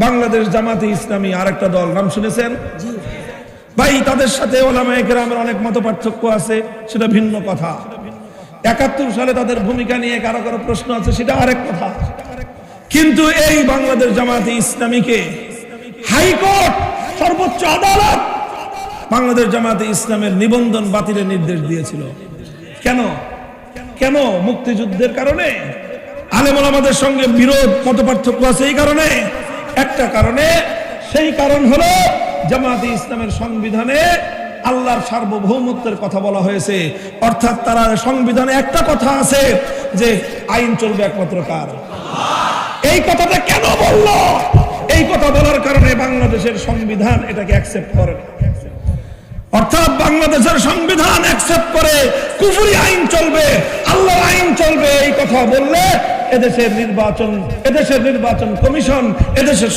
বাংলাদেশ জামাতে ইসলামী আরেকটা দল, নাম শুনেছেন ভাই? তাদের সাথে ওলামায়ে কেরামের অনেক মতপার্থক্য আছে, সেটা ভিন্ন কথা। ৭১ সালে তাদের ভূমিকা নিয়ে কারো কারো প্রশ্ন আছে, সেটা আরেক কথা। কিন্তু এই বাংলাদেশ জামাতে ইসলামীকে হাইকোর্ট, সর্বোচ্চ আদালত বাংলাদেশ জামাতে ইসলামের নিবন্ধন বাতিলের নির্দেশ দিয়েছিল। কেন? কেন? মুক্তিযুদ্ধের কারণে? আলেম ওলামাদের সঙ্গে বিরোধ, মতপার্থক্য আছে এই কারণে? একটা কারণে, সেই কারণ হলো জামাতে ইসলামের সংবিধানে আল্লাহর সার্বভৌমত্বের কথা বলা হয়েছে। অর্থাৎ তারা সংবিধানে একটা কথা আছে যে আইন চলবে একমাত্র কার? এই কথাটা কেন বলল? এই কথা বলার কারণে বাংলাদেশের সংবিধান এটাকে অ্যাকসেপ্ট করে না। অর্থাৎ বাংলাদেশের সংবিধান অ্যাকসেপ্ট করে কুফরি আইন চলবে, আল্লাহর আইন চলবে, এই কথা বললে এদেশের নির্বাচন কমিশন, এদেশের